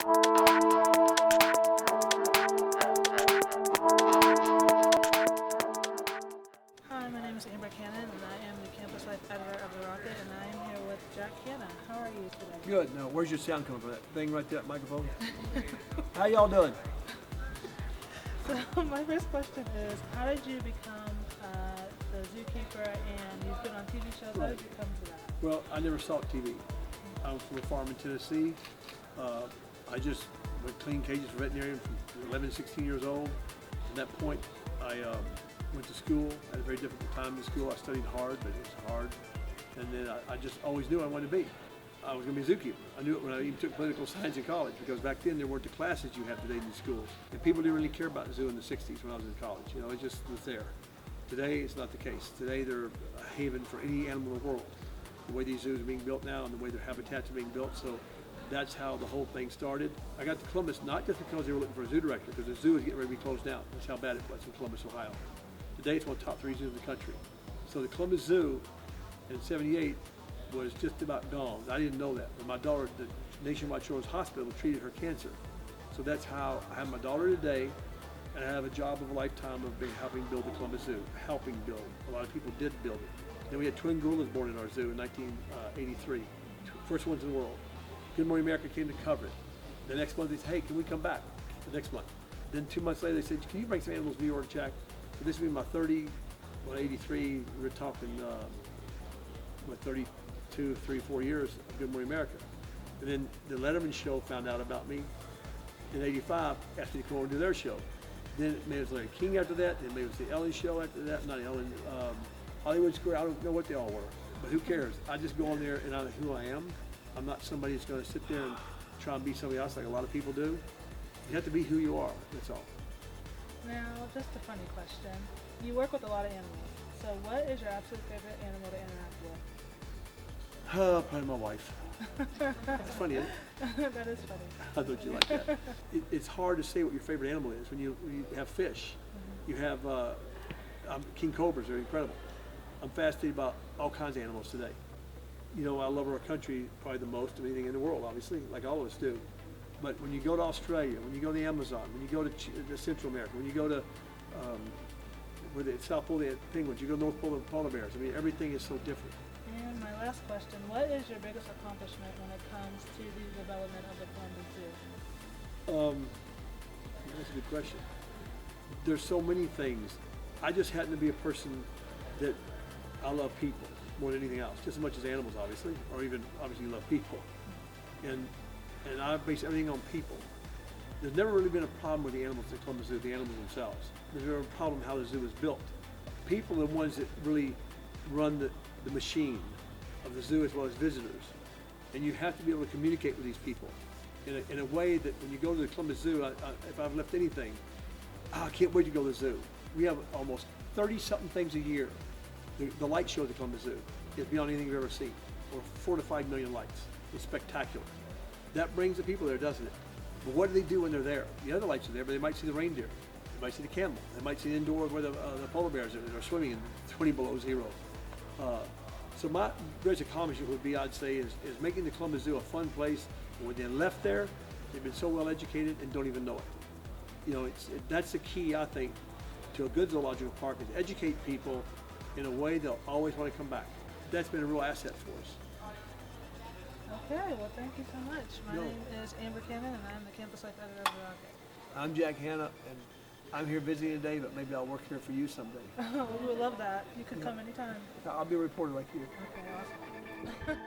Hi, my name is Rebecca Hanna, and I am the campus life editor of The Rocket, and I am here with Jack Hanna. How are you today? Good. Now, where's your sound coming from? That thing right there, that microphone? How y'all doing? So my first question is, how did you become the zookeeper, and you've been on TV shows? How did you come to that? Well, I never saw TV. I'm from a farm in Tennessee. I just went clean cages for veterinarian from 11, 16 years old. At that point, I went to school. I had a very difficult time in school. I studied hard, but it was hard. And then I just always knew I wanted to be. I was going to be a zookeeper. I knew it when I even took political science in college, because back then there weren't the classes you have today in these schools. And people didn't really care about the zoo in the 60s when I was in college. You know, it just was there. Today, it's not the case. Today, they're a haven for any animal in the world. The way these zoos are being built now and the way their habitats are being built. So that's how the whole thing started. I got to Columbus not just because they were looking for a zoo director, because the zoo is getting ready to be closed down. That's how bad it was in Columbus, Ohio. Today, it's one of the top 3 zoos in the country. So the Columbus Zoo in '78 was just about gone. I didn't know that. But my daughter at the Nationwide Children's Hospital treated her cancer. So that's how I have my daughter today, and I have a job of a lifetime of helping build the Columbus Zoo, helping build. A lot of people did build it. Then we had twin gorillas born in our zoo in 1983, first ones in the world. Good Morning America came to cover it. The next month they said, hey, can we come back? The next month. Then 2 months later they said, can you bring some animals to New York, Jack? So this will be my 83, we were talking, 32, 3, 4 years of Good Morning America. And then the Letterman show found out about me in '85, asked me to come over and do their show. Then maybe it was Larry King after that, then maybe it was the Ellen show after that, not Ellen, Hollywood Square, I don't know what they all were, but who cares? I just go on there and I know who I am. I'm not somebody that's gonna sit there and try and be somebody else like a lot of people do. You have to be who you are, that's all. Now, just a funny question. You work with a lot of animals, so what is your absolute favorite animal to interact with? Probably my wife. That's funny, isn't it? That is funny. I thought you liked that. It's hard to say what your favorite animal is when you have fish. You have king cobras are incredible. I'm fascinated about all kinds of animals today. You know, I love our country probably the most of anything in the world, obviously, like all of us do. But when you go to Australia, when you go to the Amazon, when you go to Central America, when you go to where the South Pole, the penguins, you go to North Pole, the polar bears. I mean, everything is so different. And my last question, what is your biggest accomplishment when it comes to the development of the Columbus Zoo? That's a good question. There's so many things. I just happen to be a person that I love people more than anything else, just as much as animals, obviously, or even obviously love people. And I base everything on people. There's never really been a problem with the animals at Columbus Zoo, the animals themselves. There's never a problem how the zoo is built. People are the ones that really run the machine of the zoo as well as visitors. And you have to be able to communicate with these people in a way that when you go to the Columbus Zoo, if I've left anything, I can't wait to go to the zoo. We have almost 30-something things a year. The light show at the Columbus Zoo is beyond anything you've ever seen, or 4 to 5 million lights. It's spectacular. That brings the people there, doesn't it? But what do they do when they're there? The other lights are there, but they might see the reindeer. They might see the camel. They might see the indoor where the polar bears are swimming in 20 below zero. So my greatest accomplishment would be, I'd say, is making the Columbus Zoo a fun place. And when they're left there, they've been so well educated and don't even know it. You know, that's the key, I think, to a good zoological park, is educate people in a way they'll always want to come back. That's been a real asset for us. Okay, well, thank you so much. My name is Amber Cannon, and I'm the campus life editor of The Rocket. I'm Jack Hanna, and I'm here visiting today, but maybe I'll work here for you someday. We would love that. You could come anytime. I'll be a reporter like you. Okay, awesome.